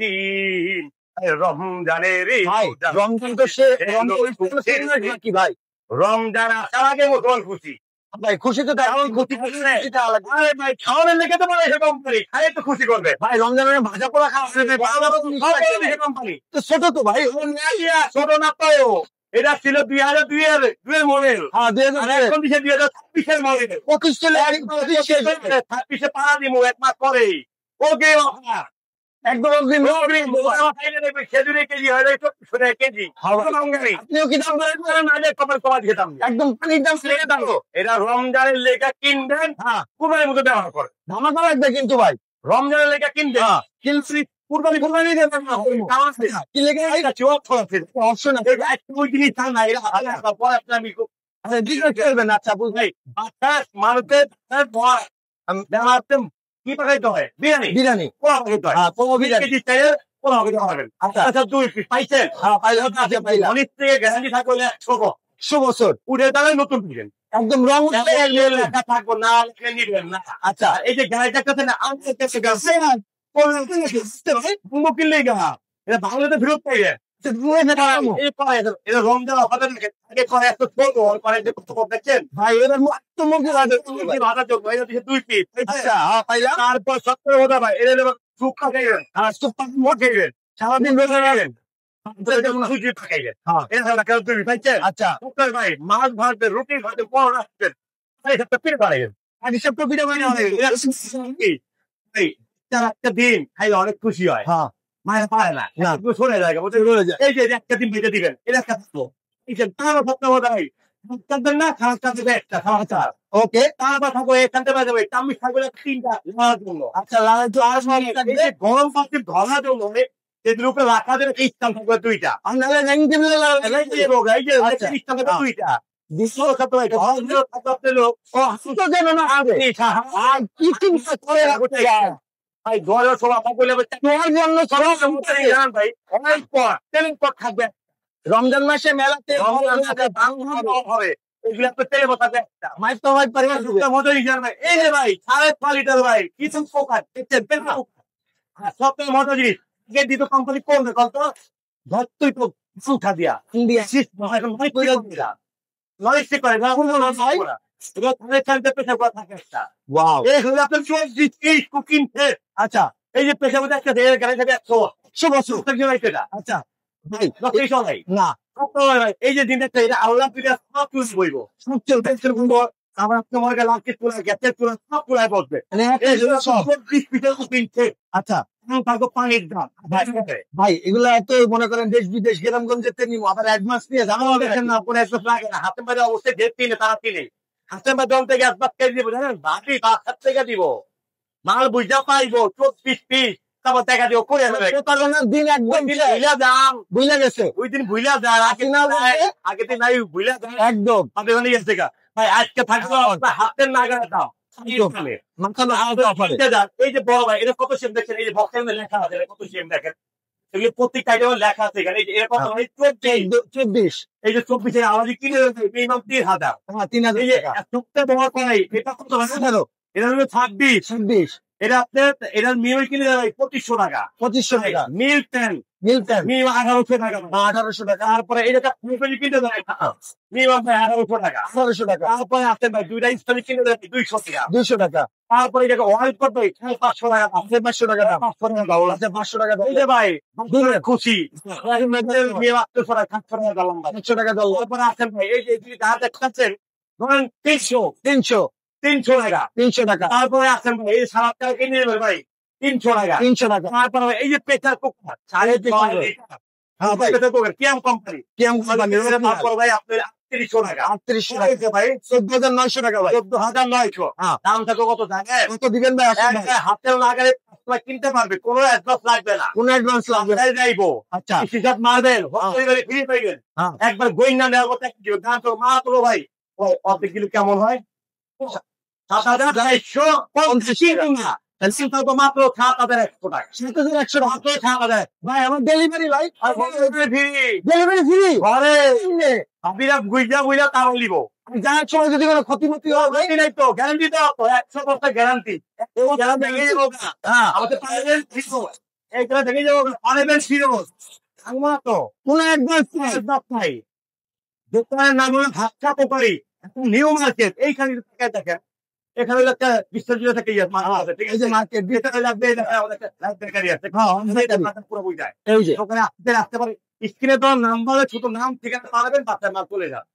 দিন রমজানের ভাই রমজান তো সে কি ভাই রমজান আসার আগে মুসলমান খুশি ভাই খুশি তো তেমন খুশি আরে ভাই খাওয়ানোর লেগে তো বলে কোম্পানি খাই তো খুশি করবে ভাই রমজানের ভাজা পোড়া খাওয়া কোম্পানি তো ছোট তো ভাই ছোট না তো এটা ছিল 2002 মডেল হ্যাঁ এখন দিচ্ছে 2026 মডেল 25 চলে 26 পাড়া দিব এক মাস পরেই ওকে একদম খেজুরের কেজি হয় 1400 টাকা কেজি আপনিও কি দাম করেন না কমার খেতাম একদম পানির দাম লেগে দাম এটা রমজানের লেখা কিনবেন কুরবানির মতো ব্যবহার করে ধামাকা লাগবে কিন্তু ভাই রমজানের লেখা কিনবেন কিনছি কুরবানি দেবেন না কি লেগে অপশন আছে ওই জিনিস থাক না এরা পরে আমি আচ্ছা বিজনেস করবেন আচ্ছা বুঝলাই বাতাস মানুষের কি পাকাইতে হয় বিরিয়ানি বিরিয়ানি পোলা পাকাইতে হয় বিরিয়ানি চাইলে পোলা পাকাইতে পারবেন আচ্ছা 2 পিস পাইছেন হ্যাঁ পাইলাম আছে পাইলাম অনেক থেকে গ্যারান্টি থাকলে 100 বছর উঠে তাহলে নতুন দিবেন একদম রং লেখা থাকবো না লিখে নিবেন না আচ্ছা এই যে গ্যারান্টির কথা না আমাদের কাছে কিনলে গা এটা বাংলাতে ফেরত পাইবে রমজান ভাই এর দুই পিস আচ্ছা পাইলাম তারপর 17 কথা ভাই এর সুপা খাইবেন সুপা মোট খাইবেন সারাদিন বেঁচে যাবেন সুজি পাকাইবেন আচ্ছা ভাই মাছ ভাজবেন রুটি ভাজবেন পর রাখবেন পিঠে বানাইবেন আর হিসাব তো পিঠে বানিয়ে একটা দিন খাইলে অনেক খুশি হয় হ্যাঁ মায়ের পারে না সরে যায় এই যে একটা দিন বেঁচে দিবেন এটা একটা থাকলো তারও থাকতে হবে না খারাপ থাকবে একটা খাওয়া চার ওকে তারপর থাকবো এখান থেকে যাবে টামিশ থাকবে 3টা ধরার জন্য আচ্ছা লাল তো আর গরম পাত্রে ধরার জন্য এদের উপরে রাখা দেবে স্থান থাকবে 2টা আপনারা দুইটা লোক ভাই ঘরের সভা বলে ভাই অনেক পর ট্রেনিং পর থাকবে রমজান মাসে মেলাতে হবে এগুলো তো তেলে বসাবে একটা মাইক তো ভাই পরিবার মতো ভাই এই যে ভাই 5.5 লিটার ভাই কিছু পোকা সবথেকে মতো জিনিস দিত কোম্পানি করবে কত ধরতুই তো উঠা দিয়া ইন্ডিয়া লজিস্টিক করে না থাকে একটা ওয়াও এই হলো আপনার কুকিং আচ্ছা এই যে পেশা মধ্যে একটা গাড়ি থাকবে 100 বছর আচ্ছা ভাই না এই যে দিনটা এটা আল্লাহ সব কিছু বইব সব চলবে আমার তোমার লাখের তোলা গ্যাসের তোলা সব তোলায় বসবে আচ্ছা থাকবো পানির দাম ভাই এগুলা এত মনে করেন দেশ বিদেশ গ্রামগঞ্জের নিব আবার অ্যাডভান্স নিয়ে জানা হবে না কোনো অ্যাডভান্স লাগে না হাতে মাঝে অবশ্যই ডেট কিনে তারা কিনে হাতে মাঝে জল থেকে অ্যাডভান্স কেটে দিব জানেন বাকি 5 থেকে দিব মাল বুঝা পাইবো 24 পিস তারপর দেখা দিব করে দিন একদম ভুলা দাম বুঝলে গেছে ওই দিন ভুলা যায় আগে দিন নাই ভুলা যায় একদম আমাদের ওখানে গেছে ভাই আজকে থাকবো হাতের নাগালে দাও এই যে বড় ভাই এটা কত সেম দেখছেন এই যে বক্সের লেখা আছে কত সেম দেখেন এগুলো প্রত্যেকটা আইটেমে লেখা আছে এখানে এরকম 24 এই যে 24 এর আওয়াজ কিনে মিনিমাম 3000 3000 টুকটা ব্যবহার করাই এটা কত এটা হলো 26 এটা আপনার এটার মিল কিনে দেবে 2500 টাকা 2500 টাকা মিল টেন মিল 1800 টাকা 1800 টাকা তারপরে এটা কিনতে দেবে মিনিমাম 1800 টাকা 1800 টাকা তারপরে আপনি ভাই দুইটা ইনস্টল কিনে দেবে 200 টাকা 200 টাকা তারপরে এটাকে ওয়াইল্ড করবে 500 টাকা 500 টাকা দাম 500 টাকা দাও আচ্ছা 500 টাকা দাও এই যে ভাই খুশি মিনিমাম 800 টাকা 700 টাকা দাম 800 টাকা দাও তারপরে আছেন ভাই এই যে যদি দাঁড়াতে খাচ্ছেন ধরেন 300 টাকা 300 টাকা তারপরে আসেন ভাই এই সালাদ টাকা কিনে নেবেন ভাই 300 টাকা 300 টাকা তারপরে এই যে প্রেসার কুকার 350 টাকা হ্যাঁ ভাই প্রেসার কুকার কিয়াম কোম্পানি তারপরে ভাই আপনার 3800 টাকা 3800 টাকা ভাই 14900 টাকা ভাই 14900 দাম থাকো কত জানেন কত দিবেন ভাই হাতের লাগালে কিনতে পারবে কোনো অ্যাডভান্স লাগবে না কোনো অ্যাডভান্স লাগবে না যাইবো আচ্ছা হিসাব মারবেন ফ্রি পাইবেন একবার গইনা নেওয়ার কথা কি দাম তো মাত্র ভাই অর্ধেক কিলো কেমন হয় 7,450 মাত্র 7,100 টাকা 7,100 টাকা ভাই আমার ডেলিভারি ভাই ডেলিভারি ফ্রি ঘরে আবিরা বুঝা তাও লিব যার সময় যদি কোনো ক্ষতি হয় নাই তো গ্যারান্টি দাও তো 100% গ্যারান্টি আমাদের পাইবেন এইখানে দেখে যাবো অনেবেল ফিরোজ থাকবো না তো কোন একবার ভাই দোকানের নাম হলো ভাবছা পোকারি নিউ মার্কেট এইখানে দেখেন এখানে একটা বিশ্বজিৎ থেকে ঠিক এই যে আছে মার্কেট যেটা লাগবে আমাদের লাইফ বেকারি আছে পুরো বুঝ যায় এই যে ওখানে আসতে পারে স্ক্রিনে তো নাম্বার ছোট নাম ঠিকানা পাবেন বাচ্চার মাল চলে যান